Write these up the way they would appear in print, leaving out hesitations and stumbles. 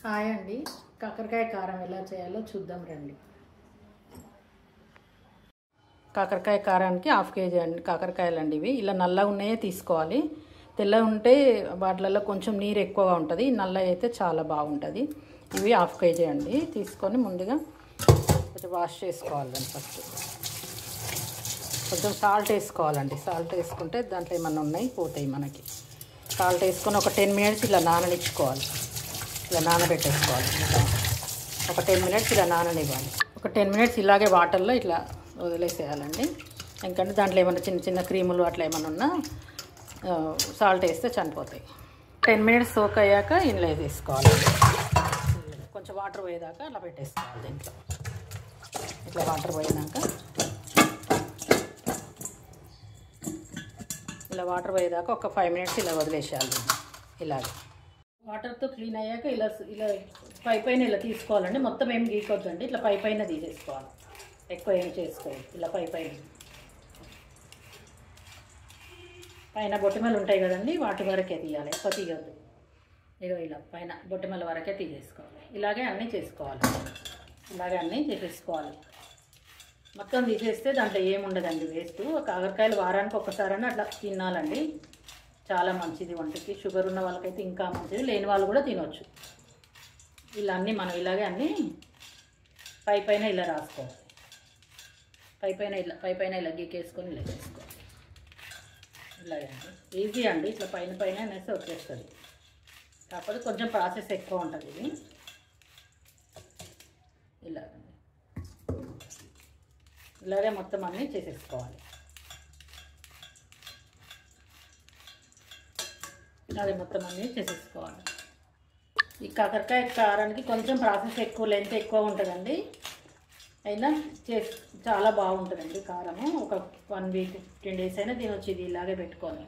Hi అండి, కాకరకాయ కారం ఎలా చేయాలో చూద్దాం రండి. కాకరకాయ కారానికి 1/2 కేజీ అండి కాకరకాయలు అండి. ఇవి ఇలా నల్లగా ఉన్నాయే తీసుకోవాలి. తెల్లగా ఉంటే వాటిలలో కొంచెం నీరు ఎక్కువగా ఉంటుంది, నల్లగా అయితే చాలా బాగుంటుంది. ఇవి 1/2 కేజీ అండి. తీసుకొని ముందుగా కొంచెం వాష్ చేసుకోవాలండి. ఫస్ట్ కొంచెం సాల్ట్ వేసుకోవాలండి. సాల్ట్ వేసుకుంటే దాంట్లో ఏమన్నా ఉన్నాయి పోతాయి మనకి. సాల్ట్ వేసుకొని ఒక 10 మినిట్స్ ఇలా నాననిచ్చుకోవాలి. ఇలా నానబెట్టేసుకోవాలి. ఒక 10 మినిట్స్ ఇలా నాననివ్వాలి. ఒక 10 మినిట్స్ ఇలాగే వాటర్లో ఇట్లా వదిలేసేయాలండి. ఎందుకంటే దాంట్లో ఏమైనా చిన్న చిన్న క్రీములు అట్లా ఏమైనా ఉన్నా సాల్ట్ వేస్తే చనిపోతాయి. 10 మినిట్స్ సోక్ అయ్యాక ఇందులో వేసేసుకోవాలి. కొంచెం వాటర్ పోయేదాకా అలా పెట్టేసుకోవాలి. దీంట్లో ఇట్లా వాటర్ పోయినాక ఇలా వాటర్ పోయేదాకా ఒక 5 మినిట్స్ ఇలా వదిలేసేయాలి. ఇలాగే వాటర్తో క్లీన్ అయ్యాక ఇలా ఇలా పైన ఇలా తీసుకోవాలండి. మొత్తం ఏం గీకొద్దండి, ఇట్లా పైన తీసేసుకోవాలి. ఎక్కువ ఏం చేసుకోవాలి. ఇలా పైన బొట్టిమలు ఉంటాయి కదండి, వాటి వరకే తీయాలి, ఎక్కువ తీయొద్దు. ఇగో ఇలా పైన బొట్టిమల వరకే తీసేసుకోవాలి. ఇలాగే అన్నీ చేసుకోవాలి. ఇలాగే అన్నీ చేసేసుకోవాలి. మొత్తం తీసేస్తే దాంట్లో ఏముండదండి వేస్ట్. కాకరకాయలు వారానికి ఒక్కసారైనా అట్లా తినాలండి. చాలా మంచిది ఒంటికి. షుగర్ ఉన్న వాళ్ళకైతే ఇంకా మంచిది, లేని వాళ్ళు కూడా తినవచ్చు. ఇలా అన్నీ మనం ఇలాగే అన్నీ పైన ఇలా రాసుకోవాలి. పైన ఇలా గీకేసుకొని ఇలా చేసుకోవాలి. ఇలాగే అండి, ఈజీ అండి. ఇట్లా పైన అనేసి వచ్చేస్తుంది. కాకపోతే కొంచెం ప్రాసెస్ ఎక్కువ ఉంటుంది ఇది. ఇలాగే మొత్తం అన్నీ చేసేసుకోవాలి. ఇలాగే మొత్తం అన్నీ చేసేసుకోవాలి. ఈ కాకరకాయ కారానికి కొంచెం ప్రాసెస్ ఎక్కువ, లెంత్ ఎక్కువ ఉంటుందండి. అయినా చాలా బాగుంటుందండి కారము. ఒక 1 వీక్ 15 డేస్ అయినా తినొచ్చు. ఇది ఇలాగే పెట్టుకోవాలి.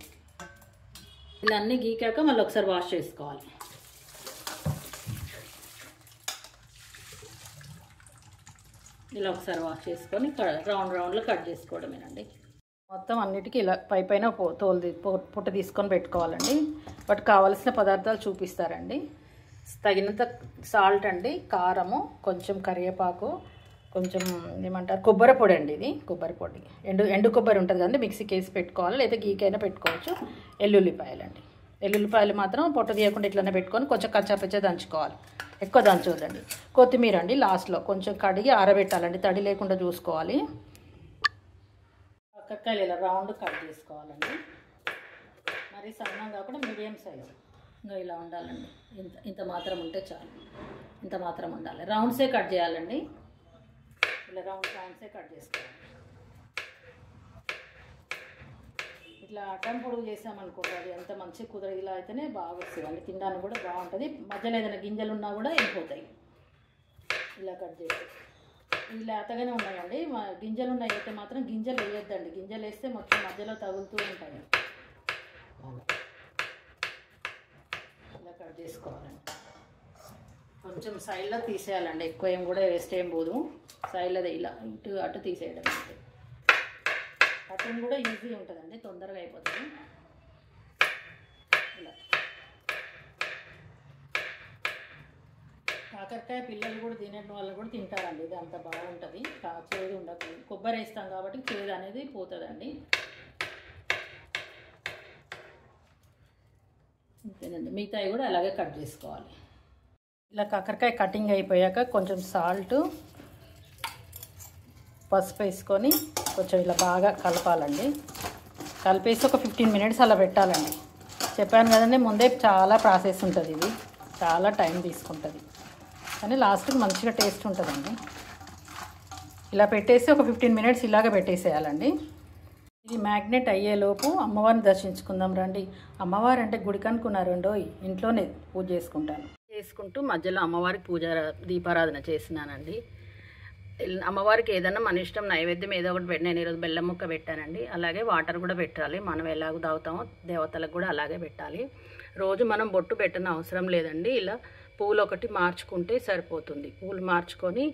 ఇలా అన్నీ గీకాక మళ్ళీ ఒకసారి వాష్ చేసుకోవాలి. ఇలా ఒకసారి వాష్ చేసుకొని రౌండ్లో కట్ చేసుకోవడమేనండి. మొత్తం అన్నిటికీ ఇలా పైన పొట్టు తీసుకొని పెట్టుకోవాలండి. వాటికి కావాల్సిన పదార్థాలు చూపిస్తారండి. తగినంత సాల్ట్ అండి, కారము, కొంచెం కరివేపాకు, కొంచెం ఏమంటారు కొబ్బరి పొడి అండి. ఇది కొబ్బరి పొడి, ఎండు కొబ్బరి ఉంటుంది కదండి, మిక్సీకి వేసి పెట్టుకోవాలి, లేదా గీకైనా పెట్టుకోవచ్చు. ఎల్లుల్లిపాయలు అండి. ఎల్లుల్లిపాయలు మాత్రం పొట్టు తీయకుండా ఇట్లనే పెట్టుకొని కొంచెం కచ్చాపచ్చా దంచుకోవాలి. ఎక్కువ దంచొద్దండి. కొత్తిమీర అండి లాస్ట్లో కొంచెం కడిగి ఆరబెట్టాలండి, తడి లేకుండా చూసుకోవాలి. కాకరకాయలు ఇలా రౌండ్ కట్ చేసుకోవాలండి. మరి సన్నం కాకుండా మీడియం సైజు ఇంకా ఇలా ఉండాలండి. ఇంత మాత్రం ఉంటే చాలు. ఇంత మాత్రం ఉండాలి. రౌండ్సే కట్ చేయాలండి. ఇలా రౌండ్సే కట్ చేసుకోవాలి. ఇట్లా అడ్డం పొడుగు చేసామనుకోండి, అది ఎంత మంచిగా కుదరదు. ఇలా అయితేనే బాగా వస్తుందండి, తినడానికి కూడా బాగుంటుంది. మధ్యలో ఏదైనా గింజలు ఉన్నా కూడా వెళ్ళిపోతాయి. ఇలా కట్ చేసి ఇలా లేతగానే ఉన్నాయండి. గింజలు ఉన్నాయి అయితే మాత్రం గింజలు వేయొద్దండి. గింజలు వేస్తే మొత్తం మధ్యలో తగులుతూ ఉంటాయి. ఇలా కట్ చేసుకోవాలండి. కొంచెం సైడ్లో తీసేయాలండి. ఎక్కువ ఏం కూడా వేస్ట్ ఏం పోదు. సైడ్లో ఇలా ఇటు అటు తీసేయడం అంటే కటింగ్ కూడా ఈజీ ఉంటుందండి, తొందరగా అయిపోతుంది. ఇలా కాకరకాయ పిల్లలు కూడా తినే వాళ్ళు కూడా తింటారండి. ఇది అంత బాగుంటుంది. చేదు ఉండదు. కొబ్బరి వేస్తాం కాబట్టి చేదు అనేది పోతుందండి. అంతేనండి. మిగతాయి కూడా అలాగే కట్ చేసుకోవాలి. ఇలా కాకరకాయ కటింగ్ అయిపోయాక కొంచెం సాల్ట్, పసుపు వేసుకొని కొంచెం ఇలా బాగా కలపాలండి. కలిపేసి ఒక 15 మినిట్స్ అలా పెట్టాలండి. చెప్పాను కదండి ముందే, చాలా ప్రాసెస్ ఉంటుంది. ఇది చాలా టైం తీసుకుంటుంది, కానీ లాస్ట్కి మంచిగా టేస్ట్ ఉంటుందండి. ఇలా పెట్టేసి ఒక 15 మినిట్స్ ఇలాగ పెట్టేసేయాలండి. ఇది మ్యాగ్నెట్ అయ్యేలోపు అమ్మవారిని దర్శించుకుందాం రండి. అమ్మవారు అంటే గుడికి అనుకున్నారండో, ఇంట్లోనే పూజ చేసుకుంటూ మధ్యలో అమ్మవారికి దీపారాధన చేసినానండి. అమ్మవారికి ఏదైనా మన ఇష్టం నైవేద్యం ఏదో ఒకటి పెట్టి, నేను ఈరోజు బెల్లం ముక్క పెట్టానండి. అలాగే వాటర్ కూడా పెట్టాలి. మనం ఎలాగ తాగుతామో దేవతలకు కూడా అలాగే పెట్టాలి. రోజు మనం బొట్టు పెట్టిన అవసరం లేదండి. ఇలా పూలు ఒకటి మార్చుకుంటే సరిపోతుంది. పూలు మార్చుకొని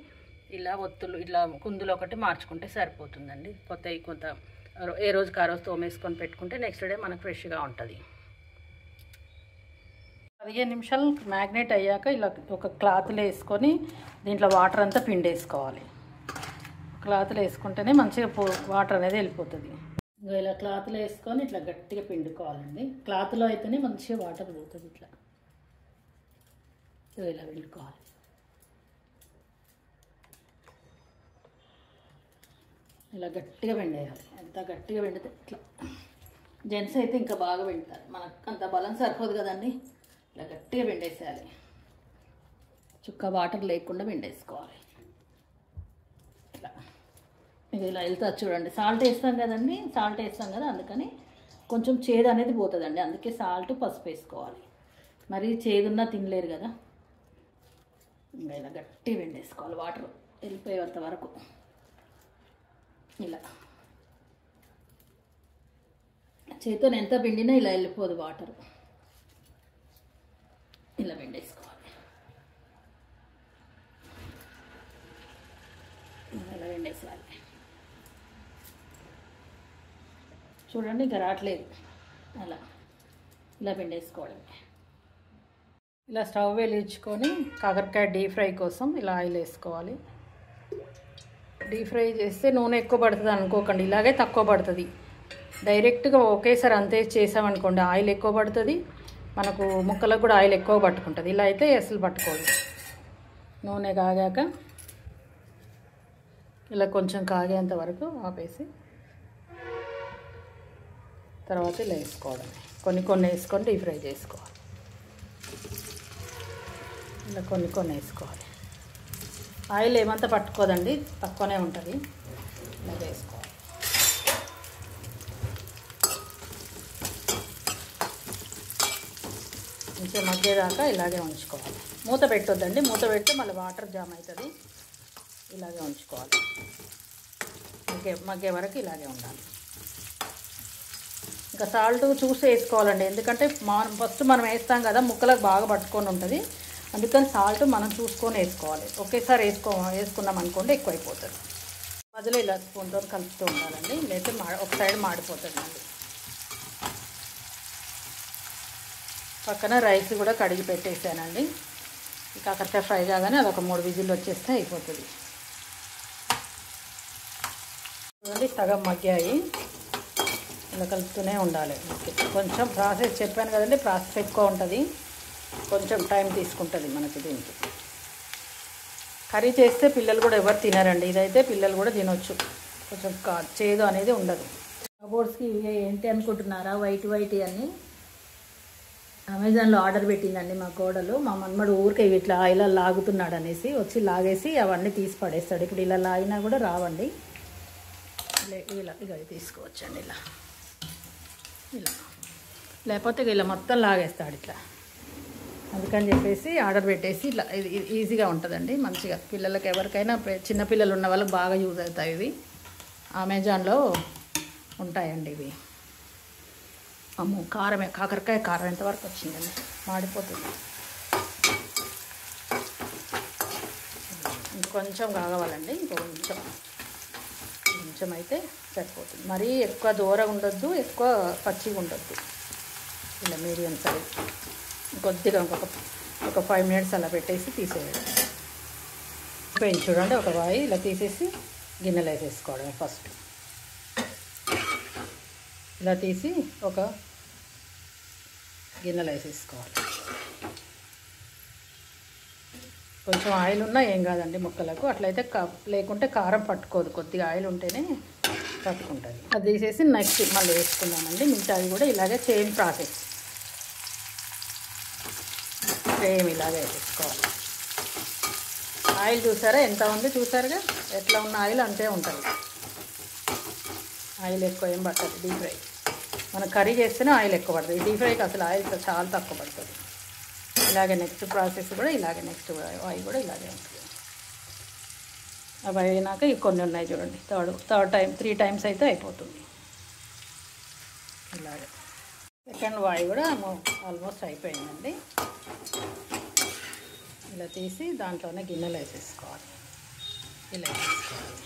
ఇలా ఒత్తులు ఇలా కుందులు ఒకటి మార్చుకుంటే సరిపోతుందండి. కొంత ఏ రోజుకి ఆ రోజు తోమేసుకొని పెట్టుకుంటే నెక్స్ట్ డే మనకు ఫ్రెష్గా ఉంటుంది. 15 నిమిషాలు మ్యాగ్నేట్ అయ్యాక ఇలా ఒక క్లాత్లో వేసుకొని దీంట్లో వాటర్ అంతా పిండేసుకోవాలి. క్లాత్లో వేసుకుంటేనే మంచిగా వాటర్ అనేది వెళ్ళిపోతుంది. ఇంకా ఇలా క్లాత్లో వేసుకొని ఇట్లా గట్టిగా పిండుకోవాలండి. క్లాత్లో అయితేనే మంచిగా వాటర్ పోతుంది. ఇట్లా ఇలా పిండుకోవాలి. ఇలా గట్టిగా పిండేయాలి. ఎంత గట్టిగా పిండితే ఇట్లా. జెంట్స్ అయితే ఇంకా బాగా పిండుతారు, మనకు అంత బలం సరిపోదు కదండి. ఇలా గట్టిగా పిండేసేయాలి. చుక్క వాటర్ లేకుండా పిండేసుకోవాలి. ఇట్లా ఇది ఇలా వెళ్తుంది చూడండి. సాల్ట్ వేస్తాం కదండి, సాల్ట్ వేస్తాం కదా, అందుకని కొంచెం చేదు అనేది పోతుందండి. అందుకే సాల్ట్ పసుపు వేసుకోవాలి. మరి చేదున్నా తినలేరు కదా. ఇంకా ఇలా గట్టిగా పిండేసుకోవాలి వాటర్ వెళ్ళిపోయేంత వరకు. ఇలా చేతితో ఎంత పిండినా ఇలా వెళ్ళిపోదు వాటర్. ఇలా పిండేసుకోవాలి. ఇలా పిండేసేయాలి. చూడండి ఇంకా రావట్లేదు. అలా ఇలా పిండేసుకోవడం. ఇలా స్టవ్ వెలిగించుకొని కాకరకాయ డీప్ ఫ్రై కోసం ఇలా ఆయిల్ వేసుకోవాలి. డీప్ ఫ్రై చేస్తే నూనె ఎక్కువ పడుతుంది అనుకోకండి, ఇలాగే తక్కువ పడుతుంది. డైరెక్ట్గా ఒకేసారి అంతే చేసామనుకోండి ఆయిల్ ఎక్కువ పడుతుంది, మనకు ముక్కలకు కూడా ఆయిల్ ఎక్కువ పట్టుకుంటుంది. ఇలా అయితే అసలు పట్టుకోదు. నూనె కాగాక ఇలా కొంచెం కాగేంత వరకు ఆపేసి తర్వాత ఇలా వేసుకోవడం. కొన్ని కొన్ని వేసుకొని డీప్ ఫ్రై చేసుకోవాలి. ఇలా కొన్ని కొన్ని వేసుకోవాలి. ఆయిల్ ఏమంతా పట్టుకోదండి, తక్కువనే ఉంటుంది. ఇలా వేసుకోవాలి. కొంచెం మగ్గేదాకా ఇలాగే ఉంచుకోవాలి. మూత పెట్టొద్దండి, మూత పెడితే మళ్ళీ వాటర్ జామ్ అవుతుంది. ఇలాగే ఉంచుకోవాలి. మగ్గే వరకు ఇలాగే ఉండాలి. ఇంకా సాల్ట్ చూసి వేసుకోవాలండి, ఎందుకంటే ఫస్ట్ మనం వేస్తాం కదా, ముక్కలకు బాగా పట్టుకొని ఉంటుంది. అందుకని సాల్ట్ మనం చూసుకొని వేసుకోవాలి. ఒకేసారి వేసుకున్నాం అనుకోండి ఎక్కువైపోతుంది. మధ్యలో ఇలా స్పూన్తో కలుపుతూ ఉండాలండి, లేకపోతే ఒక సైడ్ మాడిపోతుంది. మళ్ళీ పక్కన రైస్ కూడా కడిగి పెట్టేసానండి. ఈ కాకరకాయ ఫ్రై కాగానే అదొక 3 విజిల్లు వచ్చేస్తే అయిపోతుంది. చూడండి సగం మగ్గాయి. ఇలా కలుపుతూనే ఉండాలి. కొంచెం ప్రాసెస్ చెప్పాను కదండి, ప్రాసెస్ ఎక్కువ ఉంటుంది, కొంచెం టైం తీసుకుంటుంది మనకి. దీనికి కర్రీ చేస్తే పిల్లలు కూడా ఎవరు తినారండి, ఇదైతే పిల్లలు కూడా తినొచ్చు. కొంచెం చేదు అనేది ఉండదు. కబోర్డ్స్కి ఏంటి అనుకుంటున్నారా, వైట్ అని అమెజాన్లో ఆర్డర్ పెట్టిందండి మా కోడలు. మా మన్మడు ఊరికే ఇట్లా ఇలా లాగుతున్నాడు అనేసి వచ్చి లాగేసి అవన్నీ తీసి పడేస్తాడు. ఇప్పుడు ఇలా లాగినా కూడా రావండి. ఇలా ఇక తీసుకోవచ్చండి. ఇలా ఇలా లేకపోతే ఇలా మొత్తం లాగేస్తాడు ఇట్లా. అందుకని చెప్పేసి ఆర్డర్ పెట్టేసి ఇట్లా ఇది ఈజీగా ఉంటుందండి. మంచిగా పిల్లలకి ఎవరికైనా చిన్నపిల్లలు ఉన్న వాళ్ళకి బాగా యూజ్ అవుతాయి. ఇవి అమెజాన్లో ఉంటాయండి. ఇవి అమ్మో కారమే, కాకరకాయ కారం ఎంతవరకు వచ్చిందండి, మాడిపోతుంది. ఇంకొంచెం కావాలండి, కొంచెం అయితే సరిపోతుంది. మరీ ఎక్కువ దూరంగా ఉండొద్దు, ఎక్కువ పచ్చిగా ఉండొద్దు. ఇలా మీడియం సైజ్ కొద్దిగా ఒక 5 మినిట్స్ అలా పెట్టేసి తీసేయాలి. పెంచి చూడండి ఒక వాయి ఇలా తీసేసి గిన్నెలో వేసేసుకోవడమే. ఫస్ట్ ఇలా తీసి ఒక గిన్నెలో వేసేసుకోవాలి. కొంచెం ఆయిల్ ఉన్నా ఏం కాదండి ముక్కలకు. అట్లయితే లేకుంటే కారం పట్టుకోదు, కొద్దిగా ఆయిల్ ఉంటేనే పట్టుకుంటుంది. అది తీసేసి నెక్స్ట్ మళ్ళీ వేసుకుందామండి. మిగతాది కూడా ఇలాగే సేమ్ ప్రాసెస్, సేమ్ ఇలాగే వేసుకోవాలి. ఆయిల్ చూసారా ఎంత ఉంది, చూసారుగా ఎట్లా ఉన్న ఆయిల్ అంతే ఉంటుంది. ఆయిల్ ఎక్కువ ఏం పట్టదు. డీప్ ఫ్రై మనం కర్రీ చేస్తేనే ఆయిల్ ఎక్కువ పడుతుంది, డీప్ ఫ్రైకి అసలు ఆయిల్ చాలా తక్కువ పడుతుంది. ఇలాగే నెక్స్ట్ ప్రాసెస్ కూడా ఇలాగే, నెక్స్ట్ ఆయిల్ కూడా ఇలాగే ఉంటుంది. అవి అయినాక ఇవి కొన్ని ఉన్నాయి చూడండి, థర్డ్ టైం 3 టైమ్స్ అయితే అయిపోతుంది. ఇలాగే సెకండ్ వాయి కూడా ఆల్మోస్ట్ అయిపోయిందండి. ఇలా తీసి దాంట్లోనే గిన్నెలు వేసేసుకోవాలి. ఇలా వేసేసుకోవాలి.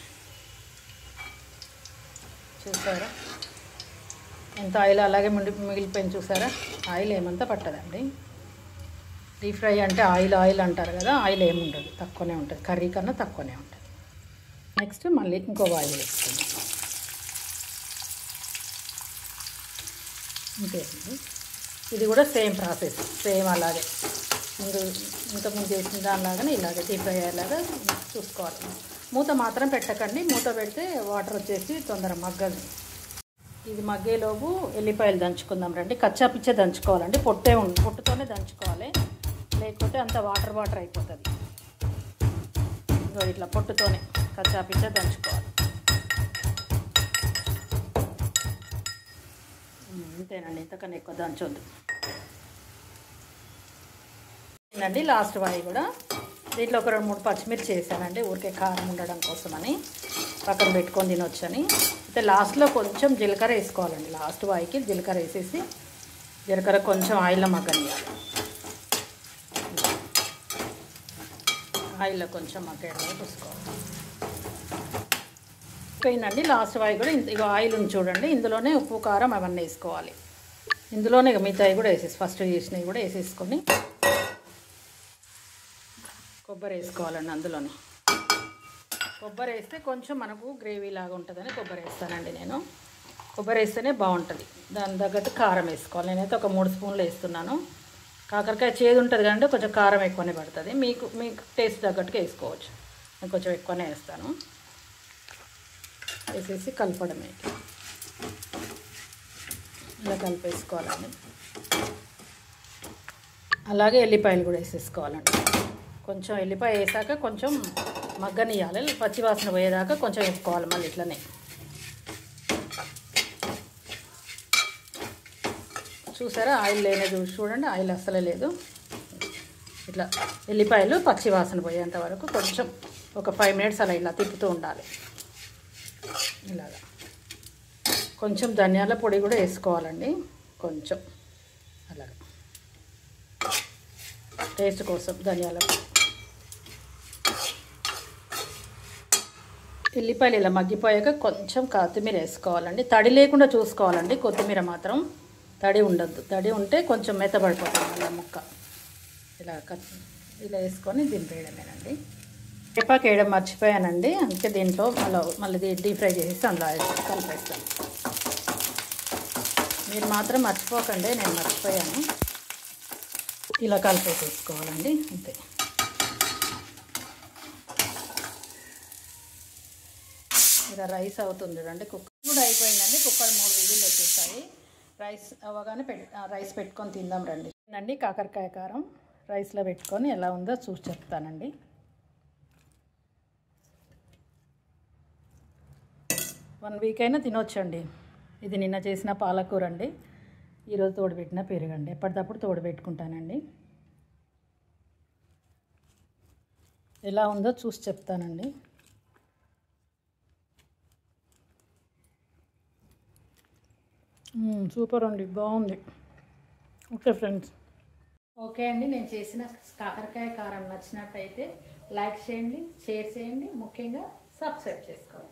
చూసారా ఎంత ఆయిల్ అలాగే మిగిలిపోయింది. చూసారా ఆయిల్ ఏమంతా పట్టదండి. డీప్ ఫ్రై అంటే ఆయిల్ ఆయిల్ అంటారు కదా, ఆయిల్ ఏముండదు, తక్కువనే ఉంటుంది, కర్రీ కన్నా తక్కువనే ఉంటుంది. నెక్స్ట్ మళ్ళీ ఇంకో ఆయిల్ వేసుకుందాం. ఇంకేంటి, ఇది కూడా సేమ్ ప్రాసెస్, సేమ్ అలాగే ఇంతకుముందు చేసిన దానిలాగానే ఇలాగే డీప్ ఫ్రై అయ్యేలాగా చూసుకోవాలి. మూత మాత్రం పెట్టకండి, మూత పెడితే వాటర్ వచ్చేసి తొందర మగ్గదు. ఇది మగ్గేలోపు ఎల్లిపాయలు దంచుకుందాం రండి. కచ్చా పిచ్చే దంచుకోవాలండి, పొట్టుతోనే దంచుకోవాలి, లేకపోతే అంత వాటర్ వాటర్ అయిపోతుంది. ఇట్లా పొట్టుతోనే కచ్చా పిచ్చే దంచుకోవాలి. అంతేనండి, ఇంతకన్నా ఎక్కువ దంచొద్దు. అండి లాస్ట్ వాయి కూడా దీంట్లో ఒక 2-3 పచ్చిమిర్చి వేసానండి, ఊరికే కారం ఉండడం కోసమని, పక్కన పెట్టుకొని తినొచ్చని. అయితే లాస్ట్లో కొంచెం జీలకర్ర వేసుకోవాలండి. లాస్ట్ వాయికి జీలకర్ర వేసేసి, జీలకర్ర కొంచెం ఆయిల్లో మగ్గనియాలి. ఆయిల్లో కొంచెం మగ్గేలా చూసుకోవాలి. పోయిందండి లాస్ట్ వాయి కూడా. ఇక ఆయిల్ ఉంది చూడండి, ఇందులోనే ఉప్పు కారం అవన్నీ వేసుకోవాలి. ఇందులోనే మిగతాయి కూడా వేసేసి, ఫస్ట్ చేసినవి కూడా వేసేసుకొని కొబ్బరి వేసుకోవాలండి. అందులోనే కొబ్బరి వేస్తే కొంచెం మనకు గ్రేవీ లాగా ఉంటుందని కొబ్బరి వేస్తానండి నేను. కొబ్బరి వేస్తేనే బాగుంటుంది. దాని తగ్గట్టు కారం వేసుకోవాలి. నేనైతే ఒక 3 స్పూన్లు వేస్తున్నాను. కాకరకాయ చేదు ఉంటుంది కదండి, కొంచెం కారం ఎక్కువనే పడుతుంది. మీకు టేస్ట్ తగ్గట్టుగా వేసుకోవచ్చు. నేను కొంచెం ఎక్కువనే వేస్తాను. వేసేసి కలపడమే, ఇలా కలిపేసుకోవాలండి. అలాగే ఎల్లిపాయలు కూడా వేసేసుకోవాలండి. కొంచెం ఎల్లిపాయ వేసాక కొంచెం మగ్గనియాలి, పచ్చివాసన పోయేదాకా కొంచెం వేసుకోవాలి. మళ్ళీ ఇట్లనే చూసారా, ఆయిల్ లేనేది చూడండి, ఆయిల్ అస్సలే లేదు. ఇట్లా ఎల్లిపాయలు పచ్చివాసన పోయేంత వరకు కొంచెం ఒక 5 మినిట్స్ అలా ఇలా తిప్పుతూ ఉండాలి. ఇలాగా కొంచెం ధనియాల పొడి కూడా వేసుకోవాలండి, కొంచెం అలాగా టేస్ట్ కోసం ధనియాల పొడి. ఎల్లిపాయలు ఇలా మగ్గిపోయాక కొంచెం కొత్తిమీర వేసుకోవాలండి. తడి లేకుండా చూసుకోవాలండి, కొత్తిమీర మాత్రం తడి ఉండద్దు. తడి ఉంటే కొంచెం మెత్తబడిపోతుంది అలా ముక్క. ఇలా వేసుకొని దింపేయడమేనండి. కరివేపాకు వేయడం మర్చిపోయానండి, అందుకే దీంట్లో మళ్ళీ డీప్ ఫ్రై చేసి అందులో కలిపేస్తాను. మీరు మాత్రం మర్చిపోకండి, నేను మర్చిపోయాను. ఇలా కలిపేసుకోవాలండి, అంతే. ఇలా రైస్ అవుతుంది చూడండి. కుక్కర్ కూడా అయిపోయిందండి. కుక్కర్ 3 విజిల్లు వచ్చేసాయి. రైస్ అవ్వగానే రైస్ పెట్టుకొని తిందాం రండి. అండి కాకరకాయ కారం రైస్లో పెట్టుకొని ఎలా ఉందో చూసి చెప్తానండి. వన్ వీక్ అయినా తినొచ్చండి. ఇది నిన్న చేసిన పాలకూర అండి, ఈరోజు తోడుపెట్టిన పెరుగండి. ఎప్పటికప్పుడు తోడుపెట్టుకుంటానండి. ఎలా ఉందో చూసి చెప్తానండి. సూపర్ అండి, బాగుంది. ఓకే ఫ్రెండ్స్, ఓకే అండి. నేను చేసిన కాకరకాయ కారం నచ్చినట్టయితే లైక్ చేయండి, షేర్ చేయండి, ముఖ్యంగా సబ్స్క్రైబ్ చేసుకోండి.